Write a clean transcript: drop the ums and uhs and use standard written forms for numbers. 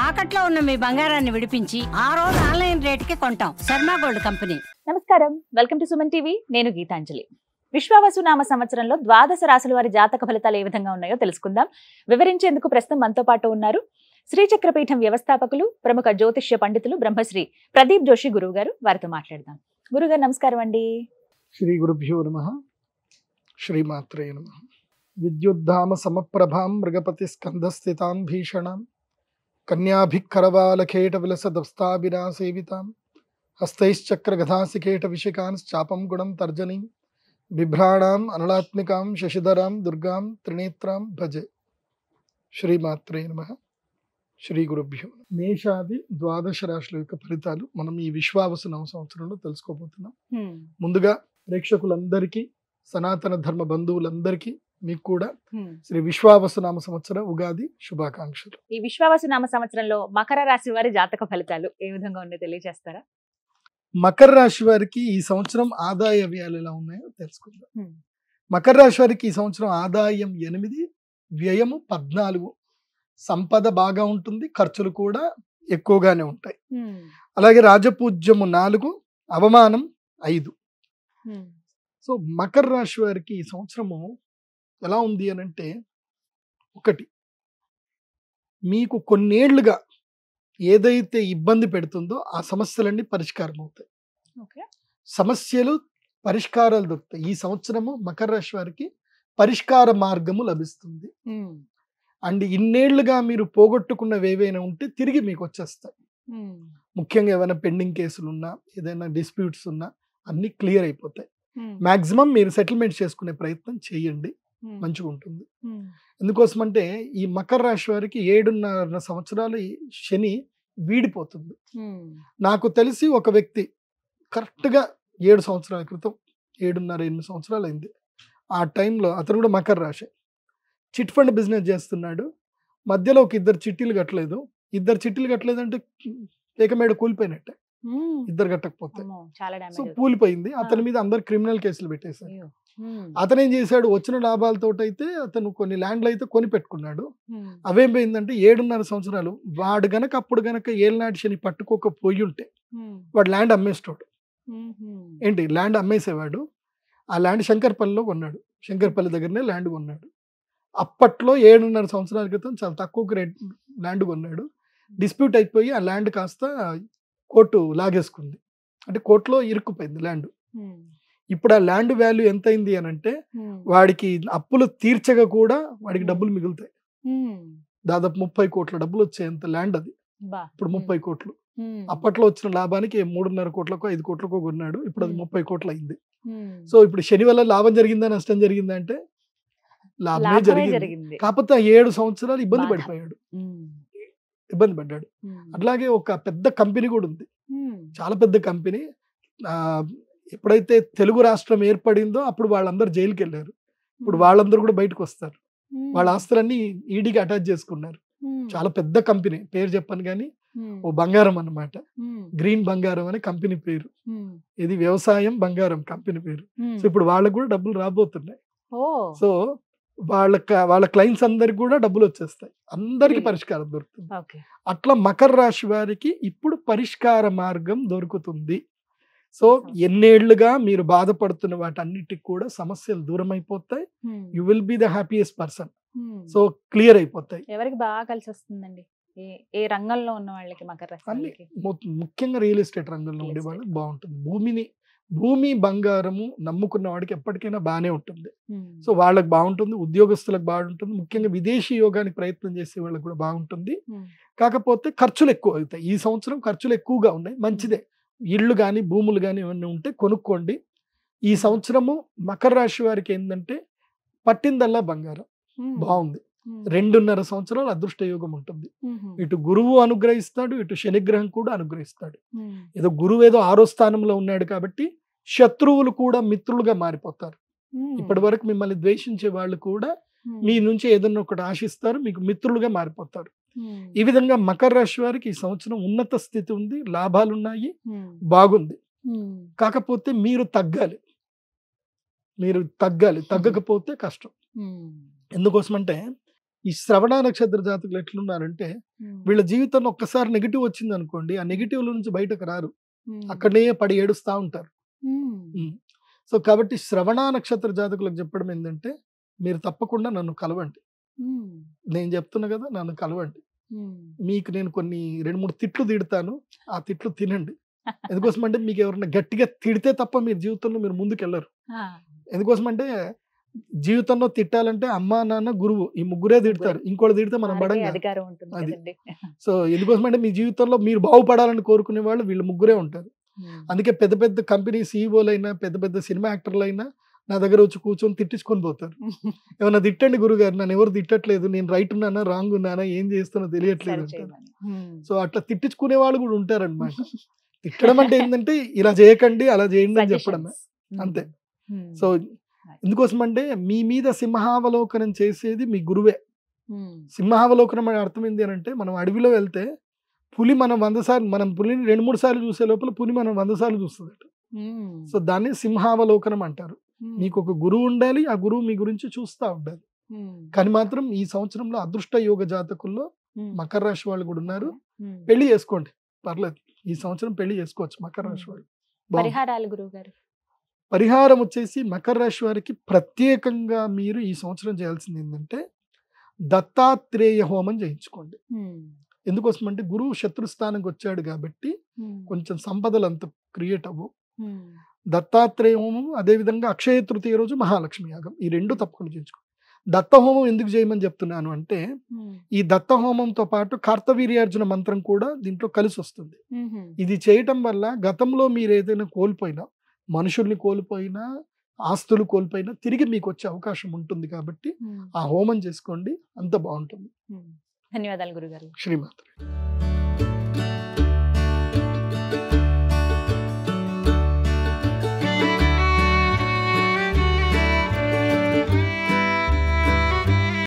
తాకట్లో ఉన్న మీ బంగారాన్ని విడిపించి ఆ రోజు ఆన్లైన్ రేటుకి కొంటాం. Sharma gold company. నమస్కారం, వెల్కమ్ టు సుమన్ టీవీ. నేను గీతాంజలి. విశ్వావసునామ సంవత్సరంలో ద్వాదశ రాశుల వారి జాతక ఫలితాలు ఏ విధంగా ఉన్నాయో తెలుసుకుందాం. వివరించేందుకు ప్రస్తుతం మనతో పాటు ఉన్నారు శ్రీచక్రపీఠం వ్యవస్థాపకులు, ప్రముఖ జ్యోతిష్య పండితులు బ్రహ్మశ్రీ ప్రదీప్ జోషి గురువు గారు. వారితో మాట్లాడదాం. గురుగారు నమస్కారం అండి. శ్రీ గురుభ్యో నమః. శ్రీమాత్రే నమః. విద్యుద్ధామ సమప్రభాం మృగపతి స్కంధస్థితాం భీషణాం కన్యాభికరవాలకేట విలసదస్తాభినా సేవితాం హస్తైశ్చక్రగధాసికేట విశికాంశ్చాపం గుణం తర్జనీం బిభ్రాణాం అనలాత్మికాం శశిధరాం దుర్గాం త్రినేత్రాం భజే. శ్రీమాత్రే నమః. శ్రీ గురుభ్యో. మేషాది ద్వాదశ రాశుల యొక్క ఫలితాలు మనం ఈ విశ్వావసునామ సంవత్సరంలో తెలుసుకోబోతున్నాం. ముందుగా ప్రేక్షకులందరికీ, సనాతన ధర్మ బంధువులందరికీ, మీకు కూడా శ్రీ విశ్వావసునామ సంవత్సర ఉగాది శుభాకాంక్షలు. ఈ విశ్వావసునామ సంవత్సరంలో మకర రాశి వారి జాతక ఫలితాలు ఏ విధంగా ఉన్నాయో తెలియజేస్తారా? మకర రాశి వారికి ఈ సంవత్సరం ఆదాయ వ్యయాలు ఎలా ఉన్నాయో తెలుసుకుందాం. మకర రాశి వారికి ఈ సంవత్సరం ఆదాయం 8, వ్యయము 14. సంపద బాగా ఉంటుంది, ఖర్చులు కూడా ఎక్కువగానే ఉంటాయి. అలాగే రాజపూజ్యము 4, అవమానం 5. సో మకర రాశి వారికి ఈ సంవత్సరము ఎలా ఉంది అని అంటే, ఒకటి, మీకు కొన్నేళ్లుగా ఏదైతే ఇబ్బంది పెడుతుందో ఆ సమస్యలన్నీ పరిష్కారం అవుతాయి. సమస్యలు పరిష్కారాలు దొరుకుతాయి. ఈ సంవత్సరము మకర రాశి వారికి పరిష్కార మార్గము లభిస్తుంది. అండ్ ఇన్నేళ్లుగా మీరు పోగొట్టుకున్నవి ఏవైనా ఉంటే తిరిగి మీకు వచ్చేస్తాయి. ముఖ్యంగా ఏమైనా పెండింగ్ కేసులు ఉన్నా, ఏదైనా డిస్ప్యూట్స్ ఉన్నా అన్ని క్లియర్ అయిపోతాయి. మాక్సిమం మీరు సెటిల్మెంట్ చేసుకునే ప్రయత్నం చేయండి, మంచిగా ఉంటుంది. ఎందుకోసం అంటే ఈ మకర రాశి వారికి 7.5 సంవత్సరాలు శని వీడిపోతుంది. నాకు తెలిసి ఒక వ్యక్తి కరెక్ట్గా 7 సంవత్సరాల క్రితం, 7.5-8 సంవత్సరాలు అయింది. ఆ టైంలో అతను కూడా మకర రాశి, చిట్ ఫండ్ బిజినెస్ చేస్తున్నాడు. మధ్యలో ఒక 2 చిట్టీలు కట్టలేదు. 2 చిట్టీలు కట్టలేదు అంటే ఏకమేడ కూలిపోయినట్టే, 2 కట్టకపోతే. సో కూలిపోయింది. అతని మీద అందరు క్రిమినల్ కేసులు పెట్టేశారు. అతను ఏం చేశాడు, వచ్చిన లాభాలతో అయితే అతను కొన్ని ల్యాండ్లు అయితే కొని పెట్టుకున్నాడు. అవేమైందంటే 7.5 సంవత్సరాలు వాడు గనక అప్పుడు గనక ఏళ్ళనాటి శని పట్టుకోకపోయి ఉంటే వాడు ల్యాండ్ అమ్మేస్తాడు. ఏంటి, ల్యాండ్ అమ్మేసేవాడు. ఆ ల్యాండ్ శంకర్పల్లిలో కొన్నాడు. శంకర్పల్లి దగ్గరనే ల్యాండ్ కొన్నాడు. అప్పట్లో 7.5 సంవత్సరాల క్రితం చాలా తక్కువ రేట్ ల్యాండ్ కొన్నాడు. డిస్ప్యూట్ అయిపోయి ఆ ల్యాండ్ కాస్త కోర్టు లాగేసుకుంది. అంటే కోర్టులో ఇరుక్కుపోయింది ల్యాండ్. ఇప్పుడు ఆ ల్యాండ్ వాల్యూ ఎంత అయింది అని అంటే, వాడికి అప్పులు తీర్చగా కూడా వాడికి డబ్బులు మిగులుతాయి. దాదాపు 30 కోట్ల డబ్బులు వచ్చేంత ల్యాండ్ అది. ఇప్పుడు 30 కోట్లు. అప్పట్లో వచ్చిన లాభానికి 3.5 కోట్లకో 5 కోట్లకో కొన్నాడు. ఇప్పుడు అది 30 కోట్లు అయింది. సో ఇప్పుడు శని వల్ల లాభం జరిగిందా నష్టం జరిగిందా అంటే లాభమే జరిగింది. కాకపోతే 7 సంవత్సరాలు ఇబ్బంది పడిపోయాడు, ఇబ్బంది పడ్డాడు. అట్లాగే ఒక పెద్ద కంపెనీ కూడా ఉంది, చాలా పెద్ద కంపెనీ. ఎప్పుడైతే తెలుగు రాష్ట్రం ఏర్పడిందో అప్పుడు వాళ్ళందరూ జైలుకి వెళ్ళారు. ఇప్పుడు వాళ్ళందరూ కూడా బయటకు వస్తారు. వాళ్ళ ఆస్తులన్నీ ఈడీకి అటాచ్ చేసుకున్నారు. చాలా పెద్ద కంపెనీ, పేరు చెప్పను కానీ ఓ బంగారం అన్నమాట. గ్రీన్ బంగారం అనే కంపెనీ పేరు. ఇది వ్యవసాయం బంగారం కంపెనీ పేరు. సో ఇప్పుడు వాళ్ళకు కూడా డబ్బులు రాబోతున్నాయి. సో వాళ్ళ క్లయింట్స్ అందరికి కూడా డబ్బులు వచ్చేస్తాయి, అందరికి పరిష్కారం దొరుకుతుంది. అట్లా మకర రాశి వారికి ఇప్పుడు పరిష్కార మార్గం దొరుకుతుంది. సో ఎన్నేళ్లుగా మీరు బాధపడుతున్న వాటన్నిటికి కూడా సమస్యలు దూరం అయిపోతాయి. You will be the happiest person. So clear అయిపోతాయి. ఎవరికి బాగా కలిసి వస్తుందండి? ఏ రంగంలో ఉన్న వాళ్ళకి మకర రాశి? ముఖ్యంగా రియల్ ఎస్టేట్ రంగంలో ఉండే వాళ్ళకి బాగుంటుంది. భూమి బంగారము నమ్ముకున్న వాడికి ఎప్పటికైనా బాగానే ఉంటుంది. సో వాళ్ళకి బాగుంటుంది, ఉద్యోగస్తులకు బాగుంటుంది, ముఖ్యంగా విదేశీ యోగానికి ప్రయత్నం చేసే వాళ్ళకి కూడా బాగుంటుంది. కాకపోతే ఖర్చులు ఎక్కువ అవుతాయి. ఈ సంవత్సరం ఖర్చులు ఎక్కువగా ఉన్నాయి. మంచిదే, ఇళ్ళు కానీ భూములు కానీ ఏమన్నా ఉంటే కొనుక్కోండి. ఈ సంవత్సరము మకర రాశి వారికి ఏంటంటే పట్టిందల్లా బంగారం బాగుంది. 2.5 సంవత్సరాలు అదృష్ట యోగం ఉంటుంది. ఇటు గురువు అనుగ్రహిస్తాడు, ఇటు శనిగ్రహం కూడా అనుగ్రహిస్తాడు. ఏదో గురువు ఏదో 6వ స్థానంలో ఉన్నాడు కాబట్టి శత్రువులు కూడా మిత్రులుగా మారిపోతారు. ఇప్పటి వరకు మిమ్మల్ని ద్వేషించే వాళ్ళు కూడా మీ నుంచి ఏదన్నా ఒకటి ఆశిస్తారు, మీకు మిత్రులుగా మారిపోతారు. ఈ విధంగా మకర రాశి వారికి ఈ సంవత్సరం ఉన్నత స్థితి ఉంది, లాభాలు ఉన్నాయి, బాగుంది. కాకపోతే మీరు తగ్గాలి, తగ్గకపోతే కష్టం. ఎందుకోసమంటే ఈ శ్రవణ నక్షత్ర జాతకులు ఎట్లున్నారంటే వీళ్ళ జీవితంలో ఒక్కసారి నెగిటివ్ వచ్చింది అనుకోండి, ఆ నెగిటివ్ నుంచి బయటకు రారు, అక్కడనే పడి ఏడుస్తూ ఉంటారు. సో కాబట్టి శ్రవణ నక్షత్ర జాతకులకు చెప్పడం ఏంటంటే, మీరు తప్పకుండా నన్ను కలవండి. నేను చెప్తున్నా కదా, నన్ను కలవండి. మీకు నేను కొన్ని 2-3 తిట్లు తిడతాను, ఆ తిట్లు తినండి. ఎందుకోసం అంటే మీకు ఎవరైనా గట్టిగా తిడితే తప్ప మీరు జీవితంలో మీరు ముందుకెళ్ళరు. ఎందుకోసం అంటే జీవితంలో తిట్టాలంటే అమ్మా నాన్న గురువు ఈ ముగ్గురే తిడతారు, ఇంకోటి తిడితే మనం పడంగా. అది సో ఎందుకోసం అంటే మీ జీవితంలో మీరు బాగుపడాలని కోరుకునే వాళ్ళు వీళ్ళు ముగ్గురే ఉంటారు. అందుకే పెద్ద పెద్ద కంపెనీ సీఈఓలైనా పెద్ద పెద్ద సినిమా యాక్టర్లైనా నా దగ్గర వచ్చి కూర్చొని తిట్టించుకొని పోతారు. ఏమన్నా తిట్టండి గురుగారు, నన్ను ఎవరు తిట్టట్లేదు, నేను రైట్ ఉన్నానా రాంగ్ ఉన్నానా ఏం చేస్తున్నా తెలియట్లేదు అంటారు. సో అట్లా తిట్టించుకునే వాళ్ళు కూడా ఉంటారనమాట. తిట్టడం అంటే ఏంటంటే ఇలా చేయకండి అలా చేయండి అని చెప్పడమే, అంతే. సో ఎందుకోసం అంటే మీ మీద సింహావలోకనం చేసేది మీ గురువే. సింహావలోకనం అనే అర్థం ఏంటి అని అంటే, మనం అడవిలో వెళ్తే పులి మనం 100 సార్లు, మనం పులిని 2-3 సార్లు చూసే లోపల పులి మనం 100 సార్లు చూస్తుందట. సో దాన్ని సింహావలోకనం అంటారు. మీకు ఒక గురువు ఉండాలి, ఆ గురువు మీ గురించి చూస్తూ ఉండాలి. కానీ మాత్రం ఈ సంవత్సరంలో అదృష్ట యోగ జాతకుల్లో మకర రాశి వాళ్ళు కూడా ఉన్నారు. పెళ్లి చేసుకోండి, పర్లేదు, ఈ సంవత్సరం పెళ్లి చేసుకోవచ్చు మకర రాశి వాళ్ళు. పరిహారాలు గురువు గారు? పరిహారం వచ్చేసి మకర రాశి వారికి ప్రత్యేకంగా మీరు ఈ సంవత్సరం చేయాల్సింది ఏంటంటే దత్తాత్రేయ హోమం చేయించుకోండి. ఎందుకోసం అంటే గురువు శత్రుస్థానంకి వచ్చాడు కాబట్టి కొంచెం సంపదలు అంత క్రియేట్ అవ్వు. దత్తాత్రేయ హోమం, అదేవిధంగా అక్షయ తృతీయ రోజు మహాలక్ష్మి యాగం, ఈ 2 తప్పకుండా చేయించుకో. దత్త హోమం ఎందుకు చేయమని చెప్తున్నాను అంటే, ఈ దత్త హోమంతో పాటు కార్తవీర్యార్జున మంత్రం కూడా దీంట్లో కలిసి వస్తుంది. ఇది చేయటం వల్ల గతంలో మీరు ఏదైనా కోల్పోయినా, మనుషుల్ని కోల్పోయినా, ఆస్తులు కోల్పోయినా తిరిగి మీకు వచ్చే అవకాశం ఉంటుంది. కాబట్టి ఆ హోమం చేసుకోండి, అంత బాగుంటుంది. ధన్యవాదాలు గురుగారు. శ్రీమాత.